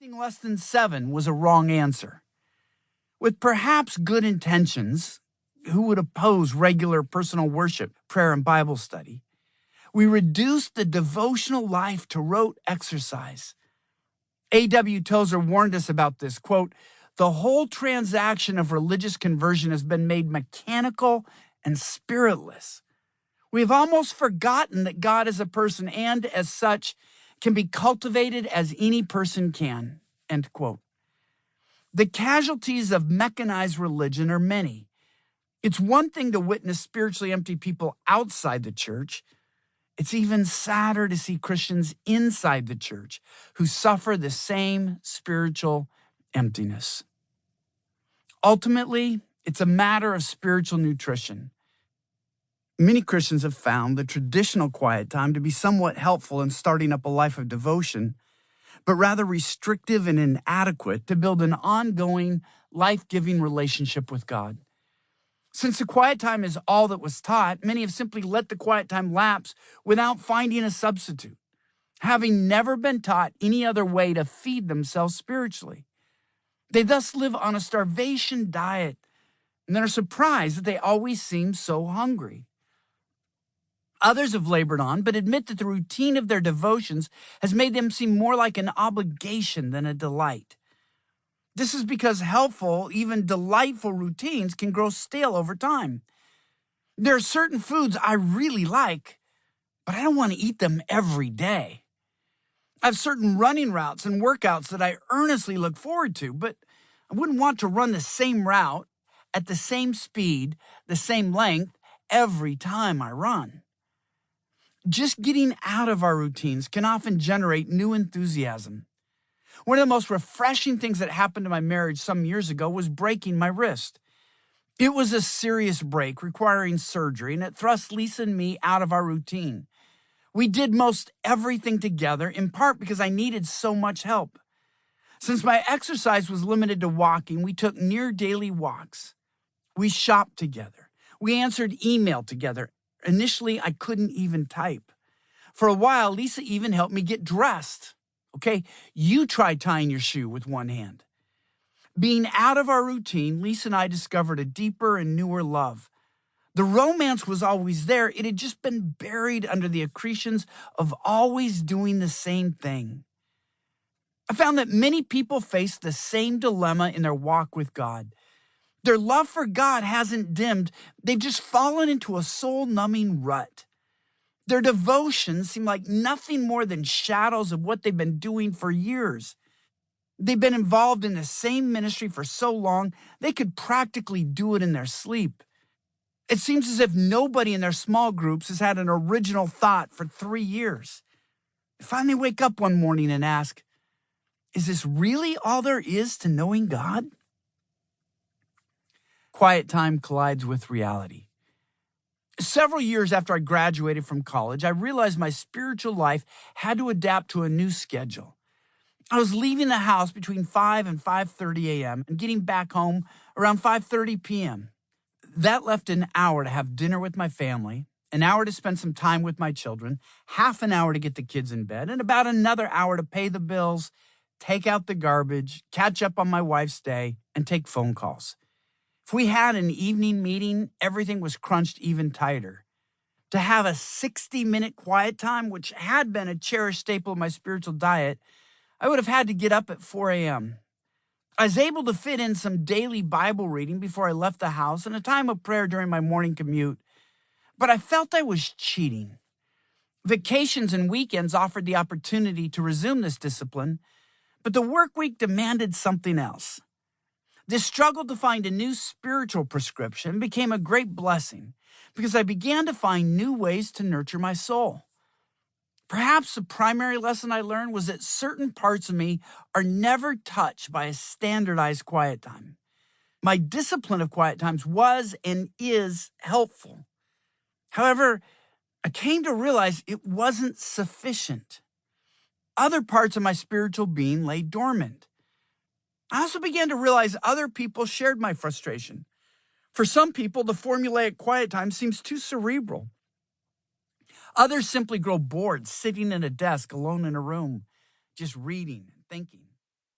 Anything less than 7 was a wrong answer. With perhaps good intentions, who would oppose regular personal worship, prayer, and Bible study? We reduced the devotional life to rote exercise. A.W. Tozer warned us about this, quote, "The whole transaction of religious conversion has been made mechanical and spiritless. We have almost forgotten that God is a person and, as such, can be cultivated as any person can," end quote. The casualties of mechanized religion are many. It's one thing to witness spiritually empty people outside the church. It's even sadder to see Christians inside the church who suffer the same spiritual emptiness. Ultimately, it's a matter of spiritual nutrition. Many Christians have found the traditional quiet time to be somewhat helpful in starting up a life of devotion, but rather restrictive and inadequate to build an ongoing, life-giving relationship with God. Since the quiet time is all that was taught, many have simply let the quiet time lapse without finding a substitute, having never been taught any other way to feed themselves spiritually. They thus live on a starvation diet, and then are surprised that they always seem so hungry. Others have labored on, but admit that the routine of their devotions has made them seem more like an obligation than a delight. This is because helpful, even delightful routines can grow stale over time. There are certain foods I really like, but I don't want to eat them every day. I have certain running routes and workouts that I earnestly look forward to, but I wouldn't want to run the same route at the same speed, the same length every time I run. Just getting out of our routines can often generate new enthusiasm. One of the most refreshing things that happened to my marriage some years ago was breaking my wrist. It was a serious break requiring surgery, and it thrust Lisa and me out of our routine. We did most everything together, in part because I needed so much help. Since my exercise was limited to walking, we took near daily walks. We shopped together. We answered email together. Initially, I couldn't even type. For a while, Lisa even helped me get dressed. Okay, you try tying your shoe with one hand. Being out of our routine, Lisa and I discovered a deeper and newer love. The romance was always there. It had just been buried under the accretions of always doing the same thing. I found that many people face the same dilemma in their walk with God. Their love for God hasn't dimmed. They've just fallen into a soul-numbing rut. Their devotions seem like nothing more than shadows of what they've been doing for years. They've been involved in the same ministry for so long, they could practically do it in their sleep. It seems as if nobody in their small groups has had an original thought for 3 years. They finally wake up one morning and ask, is this really all there is to knowing God? Quiet time collides with reality. Several years after I graduated from college, I realized my spiritual life had to adapt to a new schedule. I was leaving the house between 5 and 5:30 a.m. and getting back home around 5:30 p.m. That left an hour to have dinner with my family, an hour to spend some time with my children, half an hour to get the kids in bed, and about another hour to pay the bills, take out the garbage, catch up on my wife's day, and take phone calls. If we had an evening meeting, everything was crunched even tighter. To have a 60-minute quiet time, which had been a cherished staple of my spiritual diet, I would have had to get up at 4 a.m. I was able to fit in some daily Bible reading before I left the house and a time of prayer during my morning commute, but I felt I was cheating. Vacations and weekends offered the opportunity to resume this discipline, but the work week demanded something else. This struggle to find a new spiritual prescription became a great blessing because I began to find new ways to nurture my soul. Perhaps the primary lesson I learned was that certain parts of me are never touched by a standardized quiet time. My discipline of quiet times was and is helpful. However, I came to realize it wasn't sufficient. Other parts of my spiritual being lay dormant. I also began to realize other people shared my frustration. For some people, the formulaic quiet time seems too cerebral. Others simply grow bored sitting at a desk alone in a room, just reading and thinking.